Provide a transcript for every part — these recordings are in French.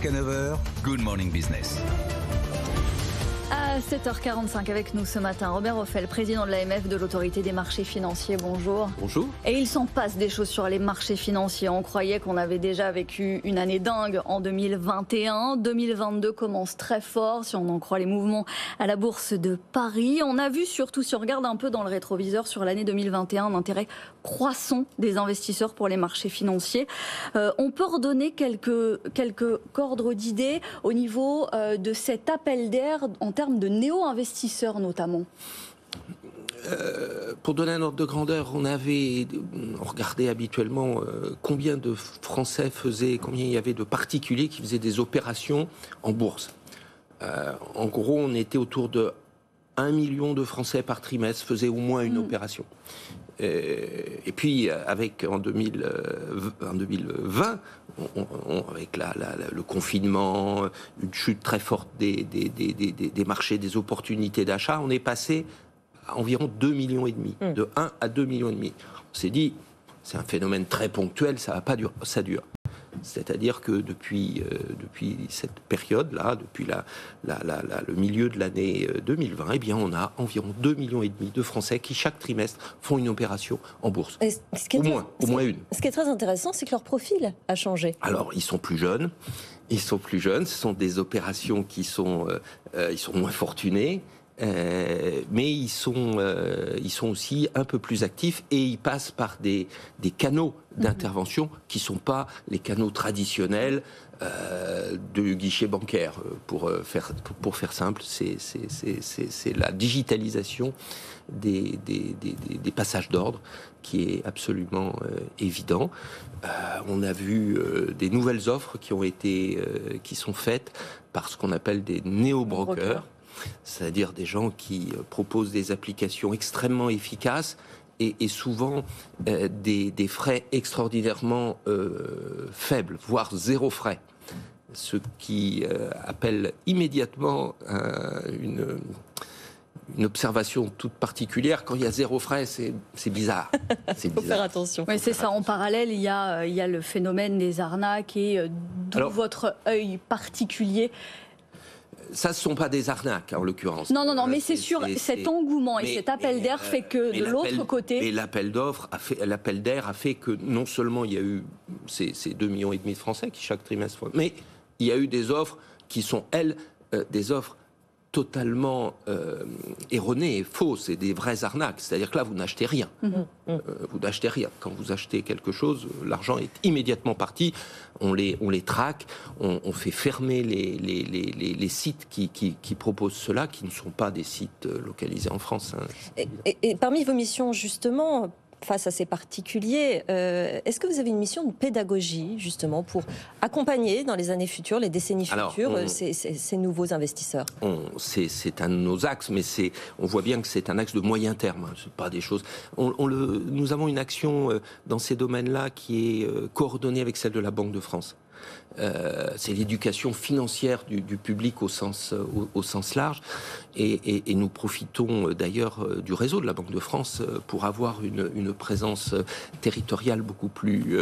Jusqu'à 9h, Good Morning Business. À 7h45 avec nous ce matin, Robert Ophèle, président de l'AMF, de l'autorité des marchés financiers. Bonjour. Bonjour. Et il s'en passe des choses sur les marchés financiers. On croyait qu'on avait déjà vécu une année dingue en 2021. 2022 commence très fort, si on en croit les mouvements à la bourse de Paris. On a vu surtout, si on regarde un peu dans le rétroviseur sur l'année 2021, un intérêt croissant des investisseurs pour les marchés financiers. On peut redonner quelques ordres d'idées au niveau de cet appel d'air en termes de néo-investisseurs notamment. Pour donner un ordre de grandeur, on regardait habituellement combien de Français combien il y avait de particuliers qui faisaient des opérations en bourse. En gros, on était autour de 1 million de Français par trimestre faisaient au moins une opération. Et puis, en 2020, avec le confinement, une chute très forte des marchés, des opportunités d'achat, on est passé à environ 2,5 millions, de 1 à 2,5 millions. On s'est dit, c'est un phénomène très ponctuel, ça va pas durer, ça dure. C'est-à-dire que depuis cette période-là, depuis le milieu de l'année 2020, eh bien, on a environ 2,5 millions de Français qui, chaque trimestre, font une opération en bourse. Au moins une. Ce qui est très intéressant, c'est que leur profil a changé. Alors, ils sont plus jeunes. Ce sont des opérations qui sont moins fortunées. Mais ils sont aussi un peu plus actifs et ils passent par des canaux d'intervention qui ne sont pas les canaux traditionnels de guichet bancaire. Pour faire simple, c'est la digitalisation des passages d'ordre qui est absolument évident. On a vu des nouvelles offres qui sont faites par ce qu'on appelle des néo-brokers. C'est-à-dire des gens qui proposent des applications extrêmement efficaces et souvent des frais extraordinairement faibles, voire zéro frais. Ce qui appelle immédiatement une observation toute particulière. Quand il y a zéro frais, c'est bizarre. Il faut faire attention. Oui, c'est ça. En parallèle, il y a le phénomène des arnaques et d'où votre œil particulier. Ça, ce ne sont pas des arnaques, en l'occurrence. Non, mais c'est sûr, cet engouement et cet appel d'air fait que de l'autre côté... Et l'appel d'air a fait que non seulement il y a eu ces 2,5 millions de Français qui chaque trimestre... Mais il y a eu des offres qui sont, elles, des offres totalement erronées et fausses et des vraies arnaques. C'est-à-dire que là, vous n'achetez rien. Vous n'achetez rien. Quand vous achetez quelque chose, l'argent est immédiatement parti. On les traque. On fait fermer les sites qui proposent cela, qui ne sont pas des sites localisés en France. Et parmi vos missions, justement, face à ces particuliers, est-ce que vous avez une mission de pédagogie, justement, pour accompagner dans les années futures, les décennies futures, ces nouveaux investisseurs ? C'est un de nos axes, mais on voit bien que c'est un axe de moyen terme. C'est pas des choses... Nous avons une action dans ces domaines-là qui est coordonnée avec celle de la Banque de France. C'est l'éducation financière du public au sens large et nous profitons d'ailleurs du réseau de la Banque de France pour avoir une présence territoriale beaucoup plus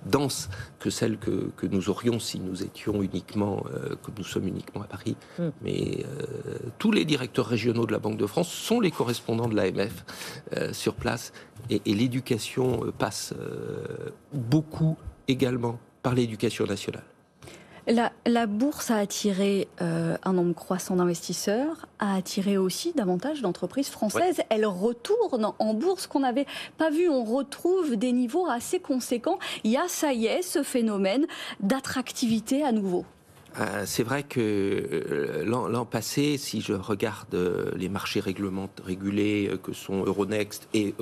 dense que celle que nous aurions si nous étions que nous sommes uniquement à Paris. Mais tous les directeurs régionaux de la Banque de France sont les correspondants de l'AMF sur place et l'éducation passe beaucoup également par l'éducation nationale. La bourse a attiré un nombre croissant d'investisseurs, a attiré aussi davantage d'entreprises françaises. Ouais. Elles retournent en bourse qu'on n'avait pas vu. On retrouve des niveaux assez conséquents. Il y a, ça y est, ce phénomène d'attractivité à nouveau. C'est vrai que l'an passé, si je regarde les marchés régulés que sont Euronext et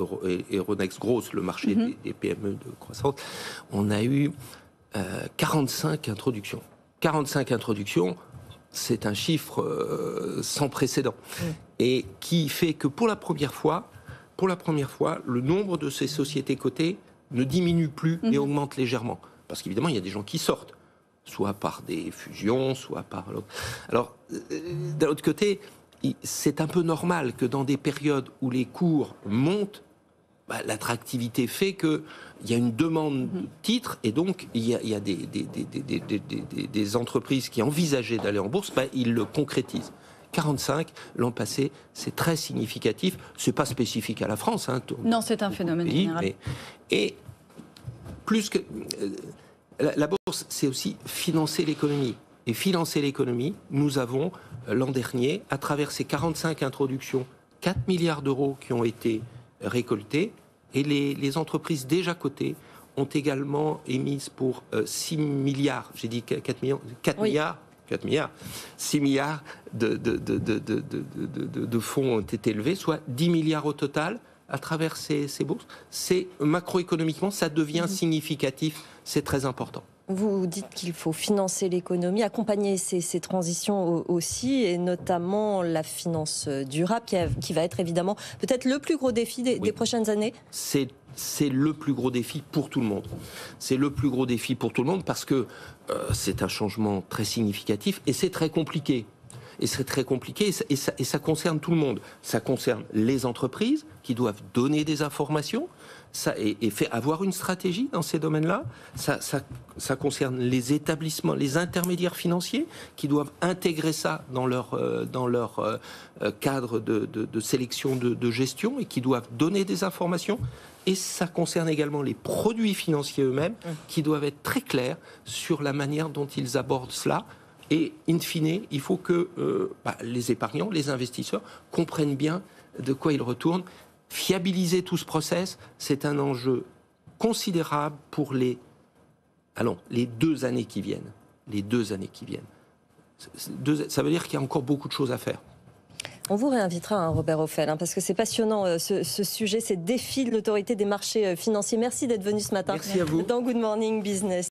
Euronext Gross, le marché des PME de croissance, on a eu 45 introductions. 45 introductions, c'est un chiffre sans précédent. Et qui fait que pour la première fois, le nombre de ces sociétés cotées ne diminue plus et augmente légèrement. Parce qu'évidemment, il y a des gens qui sortent, soit par des fusions, soit par l'autre. Alors, d'un autre côté, c'est un peu normal que dans des périodes où les cours montent, l'attractivité fait qu'il y a une demande de titres et donc il y a des entreprises qui envisageaient d'aller en bourse, ils le concrétisent. 45 l'an passé, c'est très significatif. C'est pas spécifique à la France. Non, c'est un phénomène général. Et plus que la bourse, c'est aussi financer l'économie. Et financer l'économie, nous avons l'an dernier, à travers ces 45 introductions, 4 milliards d'euros qui ont été récoltés. Et les entreprises déjà cotées ont également émises pour 6 milliards. J'ai dit 4 millions, 4 oui. milliards. 4 milliards, 6 milliards de fonds ont été levés, soit 10 milliards au total à travers ces bourses. C'est macroéconomiquement, ça devient significatif, c'est très important. Vous dites qu'il faut financer l'économie, accompagner ces transitions aussi, et notamment la finance durable, qui va être évidemment peut-être le plus gros défi des prochaines années. C'est le plus gros défi pour tout le monde. C'est le plus gros défi pour tout le monde parce que c'est un changement très significatif et c'est très compliqué. Et c'est très compliqué et ça concerne tout le monde. Ça concerne les entreprises qui doivent donner des informations et avoir une stratégie dans ces domaines-là. Ça concerne les établissements, les intermédiaires financiers qui doivent intégrer ça dans leur cadre de sélection de gestion et qui doivent donner des informations. Et ça concerne également les produits financiers eux-mêmes qui doivent être très clairs sur la manière dont ils abordent cela. Et in fine, il faut que les épargnants, les investisseurs comprennent bien de quoi ils retournent. Fiabiliser tout ce process, c'est un enjeu considérable pour les 2 années qui viennent. Les 2 années qui viennent. Ça veut dire qu'il y a encore beaucoup de choses à faire. On vous réinvitera, Robert Ophèle, parce que c'est passionnant ce sujet, ces défis de l'autorité des marchés financiers. Merci d'être venu ce matin. Merci à vous. Dans Good Morning Business.